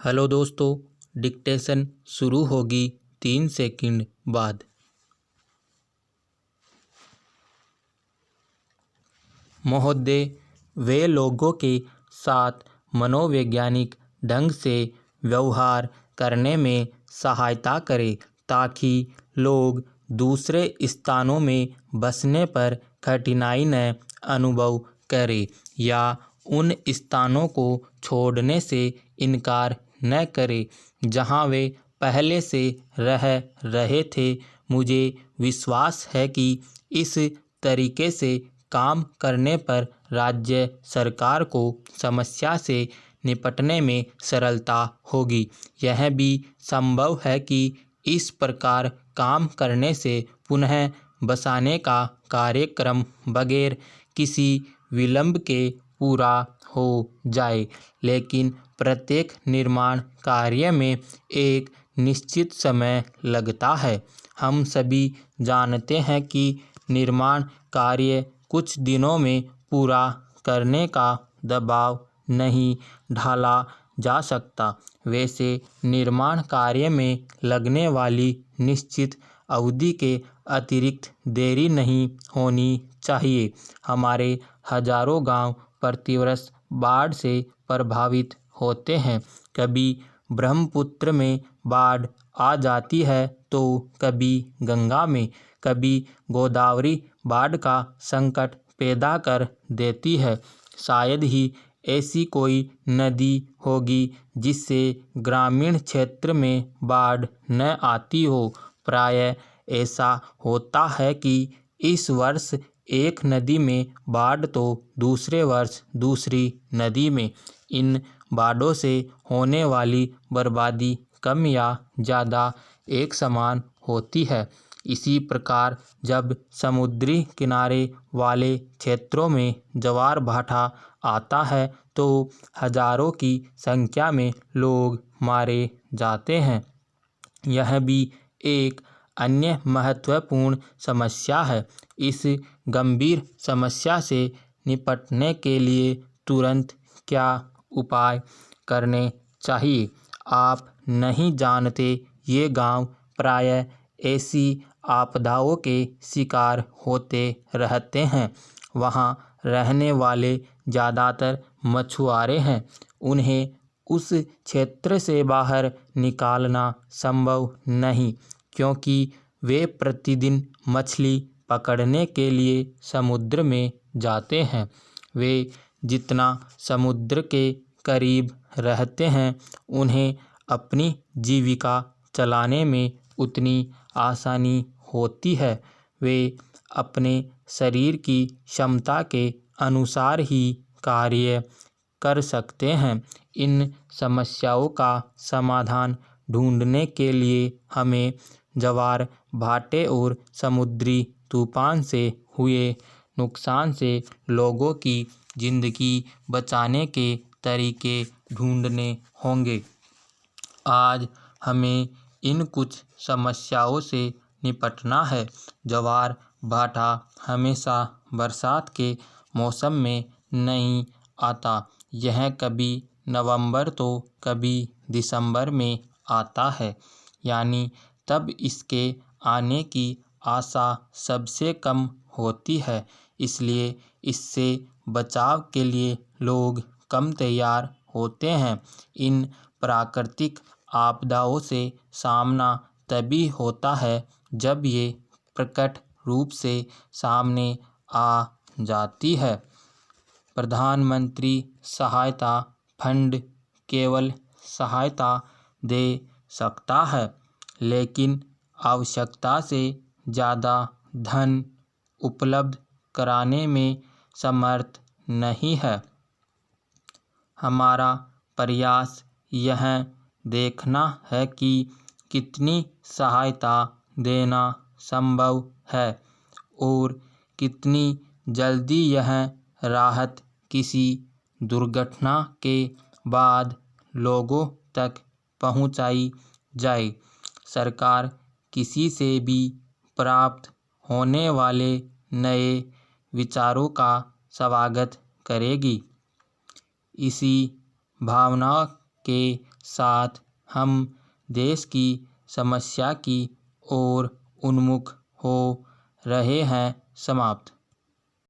Hello दोस्तों, dictation शुरू होगी 3 सेकंड बाद। महोदय, वे लोगों के साथ मनोवैज्ञानिक ढंग से व्यवहार करने में सहायता करें ताकि लोग दूसरे स्थानों में बसने पर कठिनाई न अनुभव करें या उन स्थानों को छोड़ने से इनकार न करें जहां वे पहले से रह रहे थे। मुझे विश्वास है कि इस तरीके से काम करने पर राज्य सरकार को समस्या से निपटने में सरलता होगी। यह भी संभव है कि इस प्रकार काम करने से पुनः बसाने का कार्यक्रम बगैर किसी विलंब के पूरा हो जाए, लेकिन प्रत्येक निर्माण कार्य में एक निश्चित समय लगता है। हम सभी जानते हैं कि निर्माण कार्य कुछ दिनों में पूरा करने का दबाव नहीं ढाला जा सकता। वैसे निर्माण कार्य में लगने वाली निश्चित अवधि के अतिरिक्त देरी नहीं होनी चाहिए। हमारे हजारों गांव प्रतिवर्ष बाढ़ से प्रभावित होते हैं। कभी ब्रह्मपुत्र में बाढ़ आ जाती है तो कभी गंगा में, कभी गोदावरी बाढ़ का संकट पैदा कर देती है। शायद ही ऐसी कोई नदी होगी जिससे ग्रामीण क्षेत्र में बाढ़ न आती हो। प्रायः ऐसा होता है कि इस वर्ष एक नदी में बाढ़ तो दूसरे वर्ष दूसरी नदी में। इन बाढ़ों से होने वाली बर्बादी कम या ज़्यादा एक समान होती है। इसी प्रकार जब समुद्री किनारे वाले क्षेत्रों में ज्वार भाटा आता है तो हजारों की संख्या में लोग मारे जाते हैं। यह भी एक अन्य महत्वपूर्ण समस्या है। इस गंभीर समस्या से निपटने के लिए तुरंत क्या उपाय करने चाहिए? आप नहीं जानते, ये गांव प्रायः ऐसी आपदाओं के शिकार होते रहते हैं। वहां रहने वाले ज़्यादातर मछुआरे हैं। उन्हें उस क्षेत्र से बाहर निकालना संभव नहीं, क्योंकि वे प्रतिदिन मछली पकड़ने के लिए समुद्र में जाते हैं। वे जितना समुद्र के करीब रहते हैं, उन्हें अपनी जीविका चलाने में उतनी आसानी होती है। वे अपने शरीर की क्षमता के अनुसार ही कार्य कर सकते हैं। इन समस्याओं का समाधान ढूंढने के लिए हमें ज्वार भाटे और समुद्री तूफान से हुए नुकसान से लोगों की जिंदगी बचाने के तरीके ढूंढने होंगे। आज हमें इन कुछ समस्याओं से निपटना है। ज्वार भाटा हमेशा बरसात के मौसम में नहीं आता। यह कभी नवंबर तो कभी दिसंबर में आता है, यानी तब इसके आने की आशा सबसे कम होती है। इसलिए इससे बचाव के लिए लोग कम तैयार होते हैं। इन प्राकृतिक आपदाओं से सामना तभी होता है जब ये प्रकट रूप से सामने आ जाती है। प्रधानमंत्री सहायता फंड केवल सहायता दे सकता है, लेकिन आवश्यकता से ज़्यादा धन उपलब्ध कराने में समर्थ नहीं है। हमारा प्रयास यह देखना है कि कितनी सहायता देना संभव है और कितनी जल्दी यह राहत किसी दुर्घटना के बाद लोगों तक पहुंचाई जाए। सरकार किसी से भी प्राप्त होने वाले नए विचारों का स्वागत करेगी। इसी भावना के साथ हम देश की समस्या की ओर उन्मुख हो रहे हैं। समाप्त।